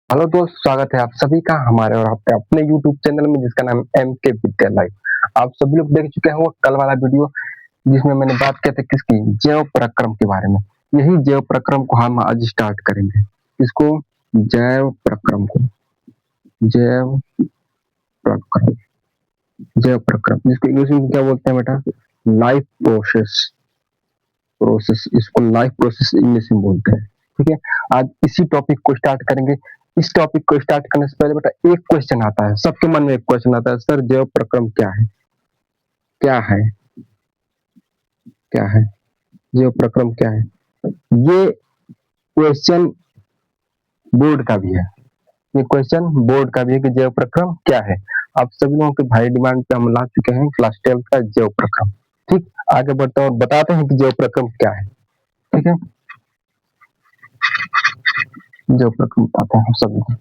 Hello दोस्त, स्वागत है आप सभी का हमारे और आपके अपने यूट्यूब चैनल में जिसका नाम है एम के विद्यालय। आप सभी लोग देख चुके हैं वो कल वाला वीडियो जिसमें मैंने बात किया था किसकी, जैव प्रक्रम के बारे में। यही जैव प्रक्रम को हम आज स्टार्ट करेंगे। इसको जैव प्रक्रम को जैव प्रक्रम जैव प्रक्रम जिसको इंग्लिश में क्या बोलते हैं बेटा, लाइफ प्रोसेस। इसको लाइफ प्रोसेस इंग्लिश में बोलते हैं। ठीक है, आज इसी टॉपिक को स्टार्ट करेंगे। इस टॉपिक को स्टार्ट करने से पहले बेटा एक क्वेश्चन आता है, सबके मन में एक क्वेश्चन आता है, सर जैव प्रक्रम क्या है? क्या है? क्या है जैव प्रक्रम क्या है? ये क्वेश्चन बोर्ड का भी है। ये क्वेश्चन बोर्ड का भी है कि जैव प्रक्रम क्या है। आप सभी लोगों के भारी डिमांड पे हम ला चुके हैं क्लास 12 का जैव प्रक्रम। ठीक, आगे बढ़ते हैं और बताते हैं कि जैव प्रक्रम क्या है। ठीक है, जैव प्रक्रम बताते हैं हम सभी को।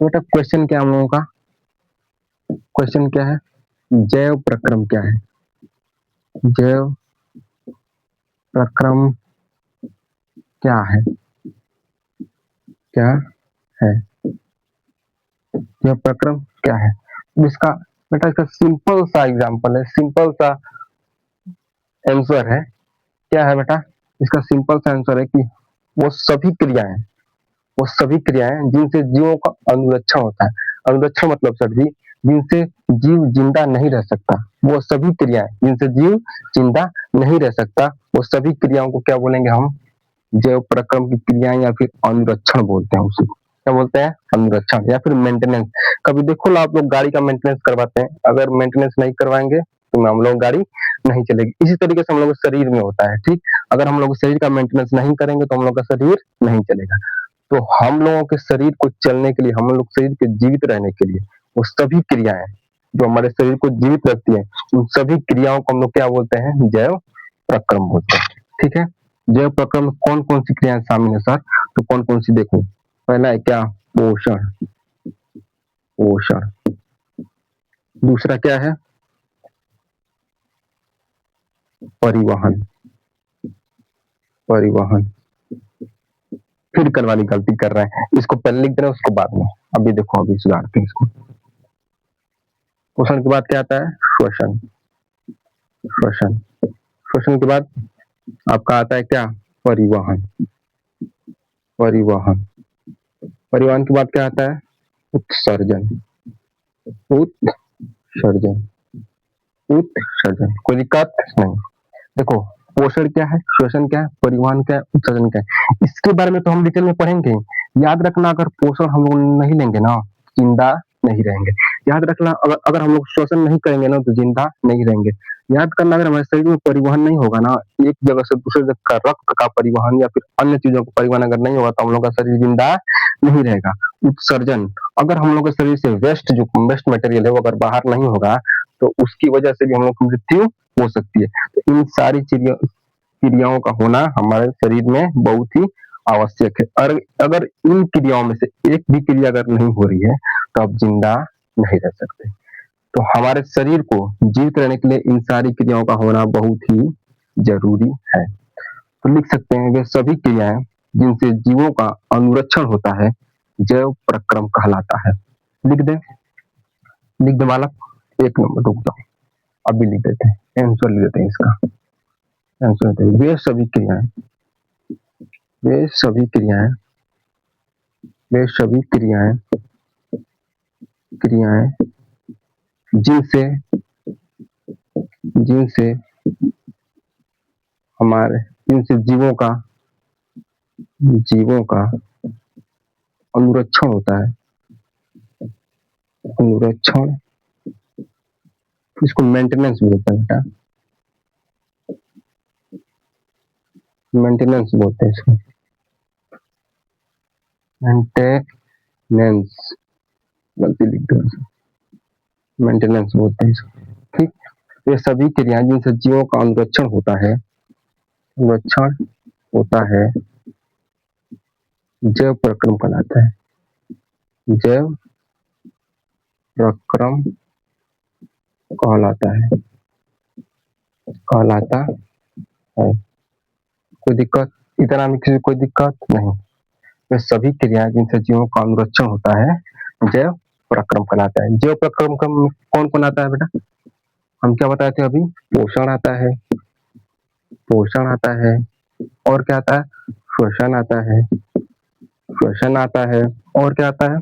बेटा क्वेश्चन क्या हम लोगों का, क्वेश्चन क्या है, जैव प्रक्रम क्या है? जैव प्रक्रम क्या है? क्या है जैव प्रक्रम क्या है? इसका बेटा इसका सिंपल सा एग्जांपल है, सिंपल सा आंसर है। क्या है बेटा? इसका सिंपल सा आंसर है कि वो सभी क्रियाएं वो सभी क्रियाएं जिनसे जीवों का अनुरक्षण होता है। अनुरक्षण मतलब सर जी, जिनसे जीव जिंदा नहीं रह सकता, वो सभी क्रियाएं जिनसे जीव जिंदा नहीं रह सकता, वो सभी क्रियाओं को क्या बोलेंगे हम? जैव प्रक्रम की क्रियाएं या फिर अनुरक्षण बोलते हैं। उसे क्या बोलते हैं? अनुरक्षण या फिर मेंटेनेंस। कभी देखो ना आप लोग गाड़ी का मेंटेनेंस करवाते हैं, अगर मेंटेनेंस नहीं करवाएंगे तो हम लोग गाड़ी नहीं चलेगी। इसी तरीके से हम लोग के शरीर में होता है। ठीक, अगर हम लोग शरीर का मेंटेनेंस नहीं करेंगे तो हम लोग का शरीर नहीं चलेगा। तो हम लोगों के शरीर को चलने के लिए, हम लोग शरीर के जीवित रहने के लिए वो सभी क्रियाएं जो हमारे शरीर को जीवित रखती है, उन सभी क्रियाओं को हम लोग क्या बोलते हैं? जैव प्रक्रम बोलते हैं। ठीक है, जैव प्रक्रम में कौन कौन सी क्रियाएं शामिल है सर? तो कौन कौन सी देखो, पहला है क्या? पोषण। पोषण। दूसरा क्या है? परिवहन। परिवहन। फिर कल वाली गलती कर रहे हैं, इसको पहले लिख दे रहे हैं उसको बाद में। अभी देखो, अभी सुधारते हैं इसको। पोषण के बाद क्या आता है? श्वसन। श्वसन। श्वसन के बाद आपका आता है क्या? परिवहन। परिवहन। परिवहन के बाद क्या आता है? उत्सर्जन। उत्सर्जन। उत्सर्जन। कोई दिक्कत नहीं। देखो, पोषण क्या है, श्वसन क्या है, परिवहन क्या है, उत्सर्जन क्या है, इसके बारे में तो हम डिटेल में पढ़ेंगे। याद रखना, अगर पोषण हम लोग नहीं लेंगे ना, जिंदा नहीं रहेंगे। याद रखना, अगर हम लोग श्वसन नहीं करेंगे ना तो जिंदा नहीं रहेंगे। याद करना, अगर हमारे शरीर में परिवहन नहीं होगा ना, एक जगह से दूसरे जगह का रक्त का परिवहन या फिर अन्य चीजों का परिवहन अगर नहीं होगा तो हम लोग का शरीर जिंदा नहीं रहेगा। उत्सर्जन, अगर हम लोग के शरीर से वेस्ट मटेरियल है वो अगर बाहर नहीं होगा तो उसकी वजह से भी हम लोग की मृत्यु हो सकती है। तो इन सारी क्रियाओं का होना हमारे शरीर में बहुत ही आवश्यक है। और अगर इन क्रियाओं में से एक भी क्रिया अगर नहीं हो रही है तो आप जिंदा नहीं रह सकते। तो हमारे शरीर को जीवित रहने के लिए इन सारी क्रियाओं का होना बहुत ही जरूरी है। तो लिख सकते हैं वे सभी क्रियाएं जिनसे जीवों का अनुरक्षण होता है जैव प्रक्रम कहलाता है। लिख दे, लिख दे बालक। एक नंबर, रुक जाओ, अभी लिख देते हैं, आंसर लिख देते हैं इसका। आंसर देते हैं, वे सभी क्रियाएं वे सभी क्रियाएं वे सभी क्रियाएं क्रियाएं जिनसे जिनसे हमारे जिनसे जीवों का अनुरक्षण होता है। अनुरक्षण, इसको मेंटेनेंस बोलते हैं बेटा, मेंटेनेंस बोलते हैं इसको, मेंटेनेंस। गलती लिख दो, मेंटेनेंस बोलते हैं इसको। ठीक, ये सभी क्रियाएं जिनसे जीवों का अनुरक्षण होता है, अनुरक्षण होता है, जैव प्रक्रम कहलाता है। जैव प्रक्रम कहलाता है। कहलाता है। कोई दिक्कत? इतना में किसी कोई दिक्कत नहीं। वे सभी क्रियाएं जिनसे जीवों का अनुरक्षण होता है जैव प्रक्रम कहलाता है। जैव प्रक्रम कौन कौन आता है बेटा? हम क्या बताए थे अभी? पोषण आता है, पोषण आता है, और क्या आता है? श्वसन आता है, श्वसन आता है, और क्या आता है?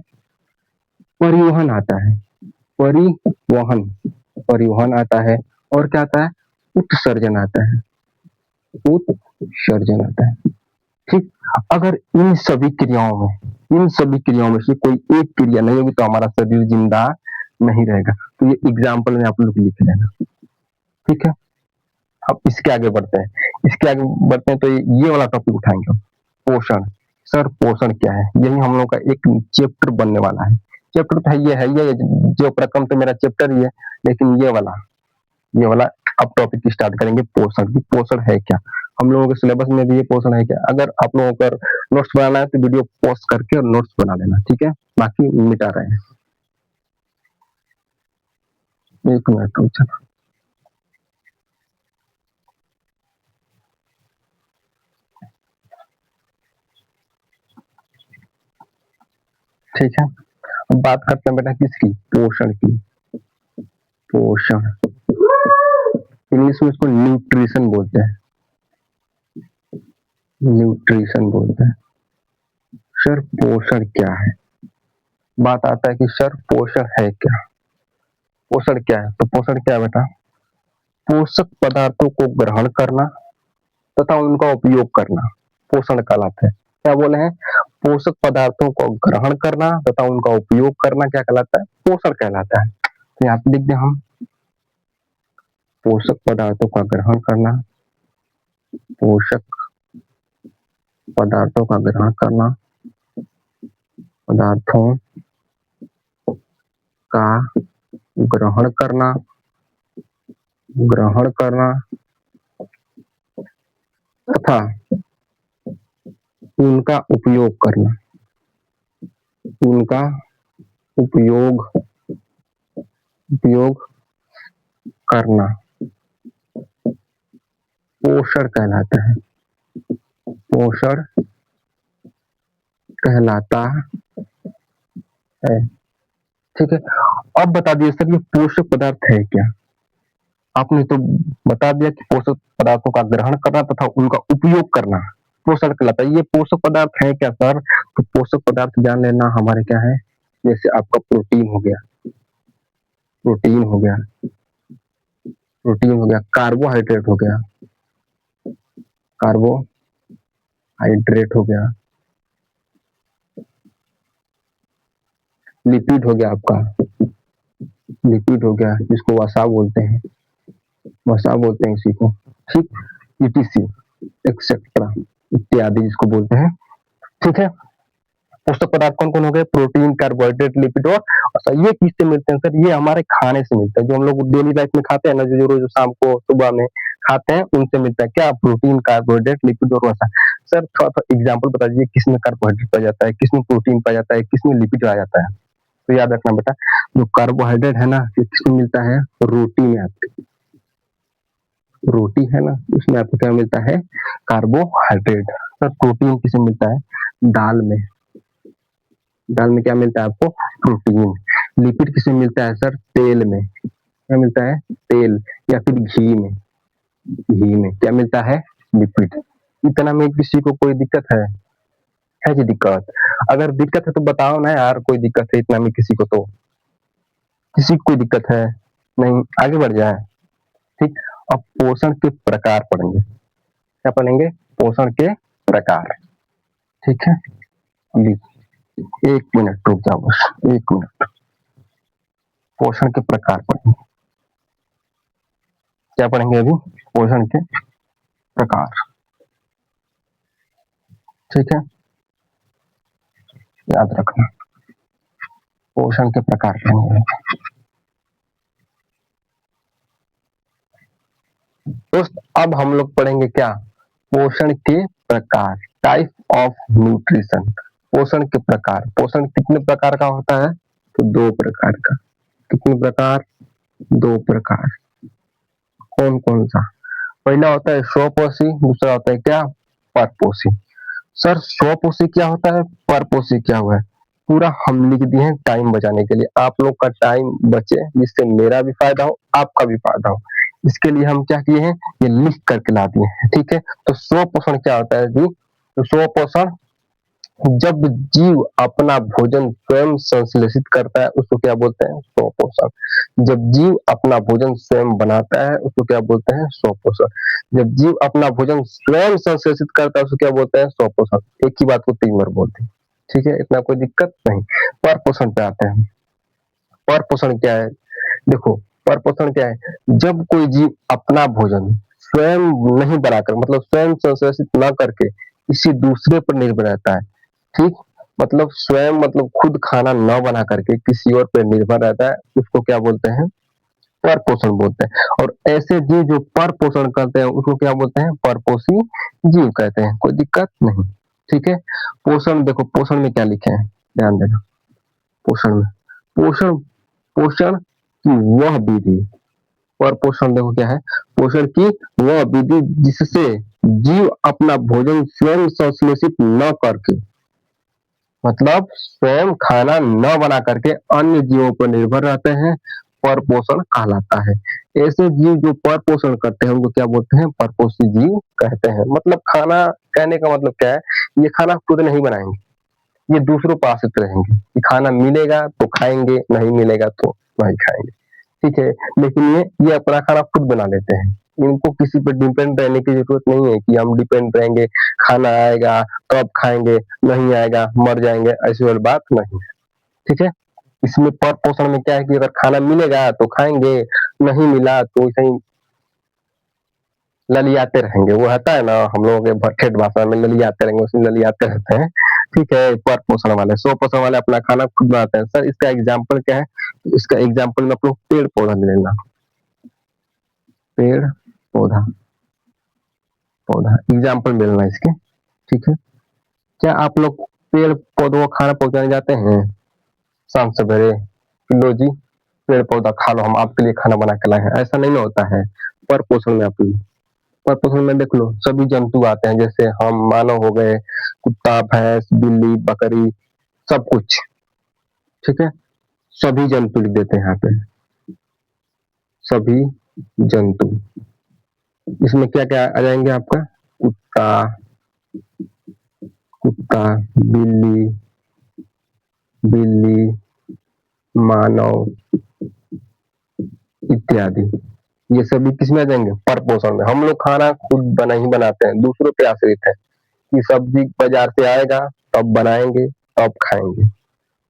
परिवहन आता है, परिवहन, परिवहन आता है, और क्या आता है? उत्सर्जन आता है, उत्सर्जन आता है। ठीक, अगर इन सभी क्रियाओं में, इन सभी क्रियाओं में से कोई एक क्रिया नहीं होगी तो हमारा शरीर जिंदा नहीं रहेगा। तो ये एग्जाम्पल में आप लोग लिख लेना, ठीक है। अब इसके आगे बढ़ते हैं, इसके आगे बढ़ते हैं तो ये वाला टॉपिक उठाएंगे, पोषण। सर पोषण क्या है? यही हम लोग का एक चैप्टर बनने वाला है। चैप्टर तो है ये जो प्रक्रम तो मेरा चैप्टर ही है, लेकिन ये वाला अब टॉपिक स्टार्ट करेंगे पोषण की। पोषण है क्या? हम लोगों के सिलेबस में भी ये पोषण है क्या? अगर आप लोगों को नोट्स बनाना है तो वीडियो पॉज करके और नोट्स बना लेना, ठीक है। बाकी मिटा रहे हैं, एक मिनट रुक जाना। ठीक है, अब बात करते हैं बेटा किसकी? पोषण की। पोषण इंग्लिश में इसको न्यूट्रिशन बोलते हैं, न्यूट्रिशन बोलते हैं। सर पोषण क्या है? बात आता है कि सर पोषण है क्या? पोषण क्या है? तो पोषण क्या है बेटा? पोषक पदार्थों को ग्रहण करना तथा उनका उपयोग करना पोषण कहलाता है। क्या बोले हैं? पोषक पदार्थों को ग्रहण करना तथा उनका उपयोग करना क्या कहलाता है? पोषण कहलाता है। तो यहाँ पे लिख दें हम, पोषक पदार्थों का ग्रहण करना, पोषक पदार्थों का ग्रहण करना, पदार्थों का ग्रहण करना, ग्रहण करना तथा उनका उपयोग करना, उनका उपयोग करना पोषण कहलाता है, पोषण कहलाता है। ठीक है, अब बता दिए सर ये पोषक पदार्थ है क्या? आपने तो बता दिया कि पोषक पदार्थों का ग्रहण करना तथा उनका उपयोग करना पोषण कहलाता है। ये पोषक पदार्थ है क्या सर? तो पोषक पदार्थ जान लेना हमारे क्या है, जैसे आपका प्रोटीन हो गया, प्रोटीन हो गया, प्रोटीन हो गया, कार्बोहाइड्रेट हो गया, कार्बोहाइड्रेट हो गया, लिपिड हो गया आपका, लिपिड हो गया जिसको वसा बोलते हैं, वसा बोलते हैं इसी को, ठीक, ईटीसी एक्सेट्रा इत्यादि जिसको बोलते हैं। ठीक है, पोषक पदार्थ कौन कौन हो गए? प्रोटीन, कार्बोहाइड्रेट, लिपिड और वसा। ये किससे मिलते हैं सर? ये हमारे खाने से मिलता है, जो हम लोग डेली लाइफ में खाते हैं ना, जो रोज शाम को सुबह में खाते हैं उनसे मिलता है। क्या? प्रोटीन, कार्बोहाइड्रेट, लिपिड और वसा। सर थोड़ा सा एग्जाम्पल बता दीजिए, किसमें कार्बोहाइड्रेट पाया जाता है, किसमें प्रोटीन पाया जाता है, किसमें लिपिड पाया जाता है? तो याद रखना बेटा, जो कार्बोहाइड्रेट है ना ये किसमें मिलता है? रोटी में। आपकी रोटी है ना उसमें आपको क्या मिलता है? कार्बोहाइड्रेट। सर प्रोटीन किसे मिलता है? दाल में, दाल में क्या मिलता है आपको? प्रोटीन। लिपिड किसे मिलता है सर? तेल में। क्या मिलता है? तेल। या फिर घी में, घी में क्या मिलता है? लिपिड। इतना में किसी को कोई दिक्कत है जी दिक्कत? अगर दिक्कत है तो बताओ ना यार, कोई दिक्कत है इतना में किसी को? तो किसी को कोई दिक्कत है नहीं? आगे बढ़ जाए, ठीक। अब पोषण के प्रकार पढ़ेंगे। क्या पढ़ेंगे? पोषण के प्रकार, ठीक है। एक मिनट रुक जाओ बस, एक मिनट। पोषण के प्रकार पढ़ेंगे। क्या पढ़ेंगे अभी? पोषण के प्रकार, ठीक है, याद रखना। पोषण के प्रकार पढ़ेंगे दोस्त। अब हम लोग पढ़ेंगे क्या? पोषण के प्रकार, टाइप ऑफ न्यूट्रिशन। पोषण के प्रकार, पोषण कितने प्रकार का होता है? तो दो प्रकार का। कितने प्रकार? दो प्रकार। कौन कौन सा? पहला होता है स्वपोषी, दूसरा होता है क्या? परपोषी। सर स्वपोषी क्या होता है, परपोषी क्या हुआ है, पूरा हम लिख दिए हैं टाइम बचाने के लिए, आप लोग का टाइम बचे जिससे मेरा भी फायदा हो आपका भी फायदा हो, इसके लिए हम क्या किए हैं, ये लिख करके ला दिए हैं। ठीक है, तो स्वपोषण क्या होता है जी, तो स्वपोषण जब जीव अपना भोजन स्वयं संश्लेषित करता है उसको क्या बोलते हैं, स्वपोषण। जब जीव अपना भोजन स्वयं बनाता है उसको क्या बोलते हैं, स्वपोषण। जब जीव अपना भोजन स्वयं संश्लेषित करता है उसको क्या बोलते हैं, स्वपोषण। एक ही बात को 3 बार बोलते हैं। ठीक है, इतना कोई दिक्कत नहीं। पर पोषण पे आते हैं। पर पोषण क्या है, देखो पर पोषण क्या है, जब कोई जीव अपना भोजन स्वयं नहीं बनाकर, मतलब स्वयं संश्लेषित न करके किसी दूसरे पर निर्भर रहता है। ठीक, मतलब स्वयं, मतलब खुद खाना न बना करके किसी और पर निर्भर रहता है, उसको क्या बोलते हैं, पर पोषण बोलते हैं। और ऐसे जीव जो पर पोषण करते हैं उसको क्या बोलते हैं, परपोषी जीव कहते हैं। कोई दिक्कत नहीं। ठीक है, पोषण देखो, पोषण में क्या लिखे हैं, ध्यान देना। पोषण में, पोषण पोषण की वह विधि, पर पोषण देखो क्या है, पोषण की वह विधि जिससे जीव अपना भोजन स्वयं संश्लेषित न करके, मतलब स्वयं खाना न बना करके अन्य जीवों पर निर्भर रहते हैं, पर पोषण कहलाता है। ऐसे जीव जो पर पोषण करते हैं उनको क्या बोलते हैं, परपोषी जीव कहते हैं। मतलब खाना, कहने का मतलब क्या है, ये खाना खुद नहीं बनाएंगे, ये दूसरों पर आश्रित रहेंगे कि खाना मिलेगा तो खाएंगे, नहीं मिलेगा तो नहीं खाएंगे। ठीक है, लेकिन ये अपना खाना खुद बना लेते हैं, इनको किसी पर डिपेंड रहने की जरूरत नहीं है कि हम डिपेंड रहेंगे, खाना आएगा तो अब खाएंगे, नहीं आएगा मर जाएंगे, ऐसी वाली बात नहीं है। ठीक है, इसमें पर पोषण में क्या है कि अगर खाना मिलेगा तो खाएंगे, नहीं मिला तो ऐसे ही ललियाते रहेंगे। वो होता है ना हम लोगों के ठेठ भाषा में, ललियाते रहेंगे, उसमें ललियाते रहते हैं। ठीक है, पर पोषण वाले, सौ पोषण वाले अपना खाना खुद बनाते हैं। सर इसका एग्जाम्पल क्या है, इसका एग्जाम्पल में आप लोग पेड़ पौधा ले लेना, पेड़ पौधा, पौधा एग्जाम्पल मिलना इसके। ठीक है, क्या आप लोग पेड़ पौधों को खाना पहुंचाने जाते हैं शाम सवेरे, लो जी पेड़ पौधा खा लो, हम आपके लिए खाना बना के लाए हैं, ऐसा नहीं होता है। पर पोषण में आप पर पोषण में देख लो, सभी जंतु आते हैं, जैसे हम मानव हो गए, कुत्ता भैंस बिल्ली बकरी सब कुछ। ठीक है, सभी जंतु लिख देते हैं यहाँ पे, सभी जंतु। इसमें क्या क्या आ जाएंगे आपका, कुत्ता, कुत्ता, बिल्ली, बिल्ली, मानव इत्यादि, ये सभी किसमें आ जाएंगे, पर पोषण में। हम लोग खाना खुद बना ही बनाते हैं, दूसरों पे आश्रित है कि सब्जी बाजार से आएगा तब बनाएंगे तब खाएंगे।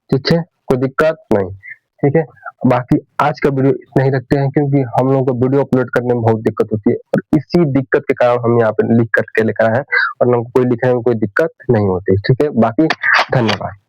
ठीक है, कोई दिक्कत नहीं। ठीक है, बाकी आज का वीडियो इतना ही रखते हैं, क्योंकि हम लोगों को वीडियो अपलोड करने में बहुत दिक्कत होती है, और इसी दिक्कत के कारण हम यहाँ पे लिख करके लेकर आए हैं, और हमको कोई लिखने में कोई दिक्कत नहीं होती। ठीक है, बाकी धन्यवाद।